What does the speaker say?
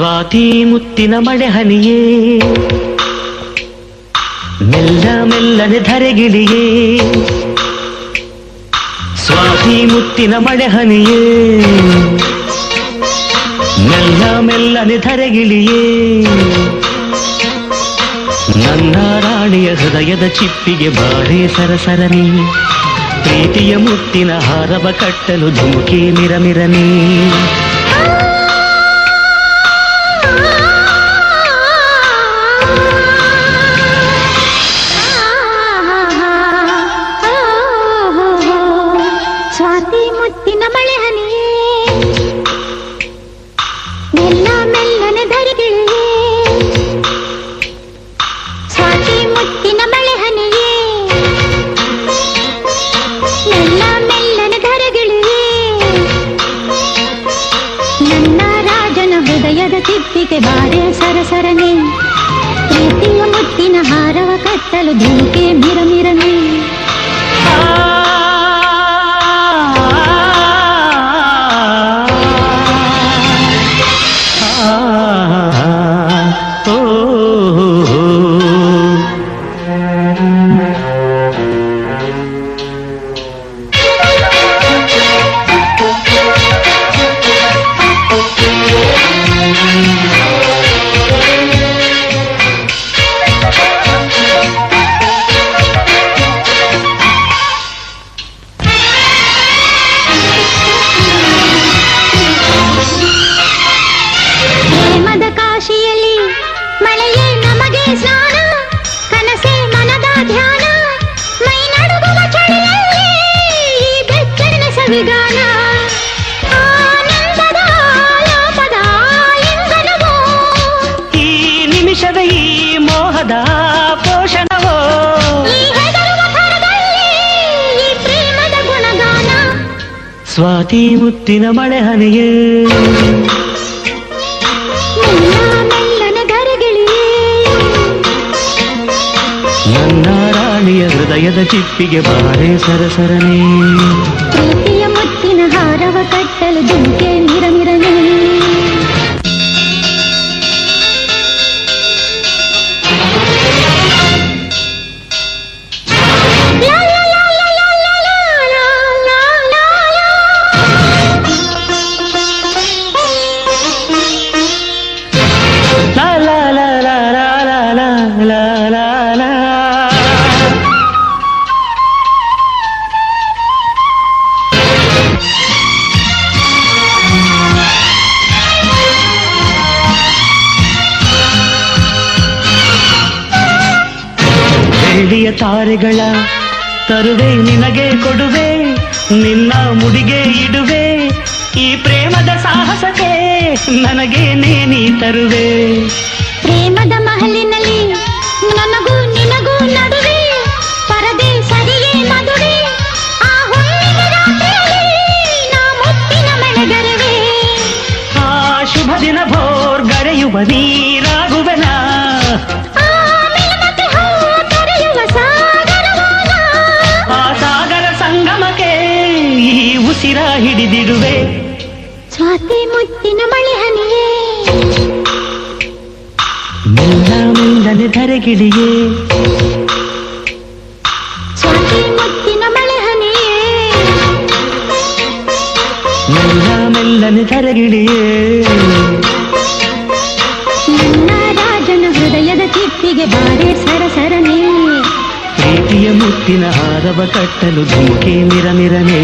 ಸ್ವಾತಿ ಮುತ್ತಿನ ಮಳೆ ಹನಿಯೇ ಮೆಲ್ಲ ಮೆಲ್ಲನೆ ಧರೆಗಿಳಿಯೇ ಸ್ವಾತಿ ಮುತ್ತಿನ ಮಳೆ ಹನಿಯೇ ಮೆಲ್ಲ ಮೆಲ್ಲನೆ ಧರೆಗಿಳಿಯೇ ನನ್ನ ರಾಣಿಯ ಹೃದಯದ ಚಿಪ್ಪಿಗೆ ಬಾರೇ ಸರಸರನೆ ಪ್ರೀತಿಯ ಮುತ್ತಿನ ಹಾರವ ಕಟ್ಟಲು ಧುಮುಕಿ ಮಿರಮಿರನೆ ಸ್ವಾತಿ ಮುತ್ತಿನ ಮಳೆ ಹನಿಯೇ ಮೆಲ್ಲ ಮೆಲ್ಲನೆ ಧರೆಗಿಳಿಯೇ ಸ್ವಾತಿ ಮುತ್ತಿನ ಮಳೆ ಹನಿಯೇ ಮೆಲ್ಲ ಮೆಲ್ಲನೆ ಧರೆಗಿಳಿಯೇ ನನ್ನ ರಾಜನ ಹೃದಯದ ಚಿಪ್ಪಿಗೆ ಬಾರೆ ಸರಸರನೆ ಪ್ರೀತಿಯ ಮುತ್ತಿನ ಹಾರವ ಕಟ್ಟಲು ಧುಮುಕೆ ಮಿರಮಿರನೆ ಮಳೆಯೇ ನಮಗೆ ಸ್ನಾನ ಕನಸೇ ಮನದ ಧ್ಯಾನ ಮೈ ನಡುಗುವ ಚಳಿಯಲ್ಲಿ ಈ ಬೆಚ್ಚರಿನ ಸವಿಗಾನ ಆನಂದದ ಲಾಪದ ಇಂಧನವೋ ಈ ನಿಮಿಷದ ಈ ಮೋಹದ ಪೋಷಣವೋ ಈ ಹೆದರುವ ಥರದಲ್ಲಿ ಈ ಪ್ರೇಮದ ಗುಣಗಾನ ಸ್ವಾತಿ ಮುತ್ತಿನ ಮಳೆ ಹನಿಯೇ ನನ್ನ ರಾಣಿಯ ಹೃದಯದ ಚಿಪ್ಪಿಗೆ ಬಾರೆ ಸರಸರನೆ ಪ್ರೀತಿಯ ಮುತ್ತಿನ ಹಾರವ ಕಟ್ಟಲು ಧುಮುಕೆ ಮಿರಮಿರನೆ ಬೆಳ್ಳಿಯ ತಾರೆಗಳ ತರುವೆ ನಿನಗೆ ಕೊಡುವೆ ನಿನ್ನ ಮುಡಿಗೆ ಇಡುವೆ ಈ ಪ್ರೇಮದ ಸಾಹಸಕ್ಕೆ ನನಗೆ ನೇನಿ ತರುವೆ ಪ್ರೇಮದ ಮಹಲಿನಲ್ಲಿ ನನಗೂ ನಿನಗೂ ನಡುವೆ ಪರದೆ ಸರಿಯೇ ಮದುವೆ ಆ ಹುಣ್ಣಿಮೆ ರಾತ್ರಿಯಲ್ಲಿ ನಾ ಮುತ್ತಿನ ಮಳೆಗರುವೆ ಆ ಶುಭ ದಿನ ಭೋರ್ ಗರೆಯುವ ನೀರಾಗುವೆನ ಆ ಸಾಗರ ಸಂಗಮಕ್ಕೆ ಈ ಉಸಿರ ಹಿಡಿದಿಡುವೆ ಸ್ವಾತಿ ಮುತ್ತಿನ ಮಳೆ ಹನಿಯೇ ಮೆಲ್ಲ ಮೆಲ್ಲನೆ ಧರೆಗಿಳಿಯೇ ಸ್ವಾತಿ ಮುತ್ತಿನ ಮಳೆ ಹನಿಯೇ ಮೆಲ್ಲ ಮೆಲ್ಲನೆ ಧರೆಗಿಳಿಯೇ ನನ್ನ ರಾಜನ ಹೃದಯದ ಚಿಪ್ಪಿಗೆ ಬಾರೆ ಸರಸರನೆ ಪ್ರೀತಿಯ ಮುತ್ತಿನ ಹಾರವ ಕಟ್ಟಲು ಧುಮುಕೆ ಮಿರಮಿರನೆ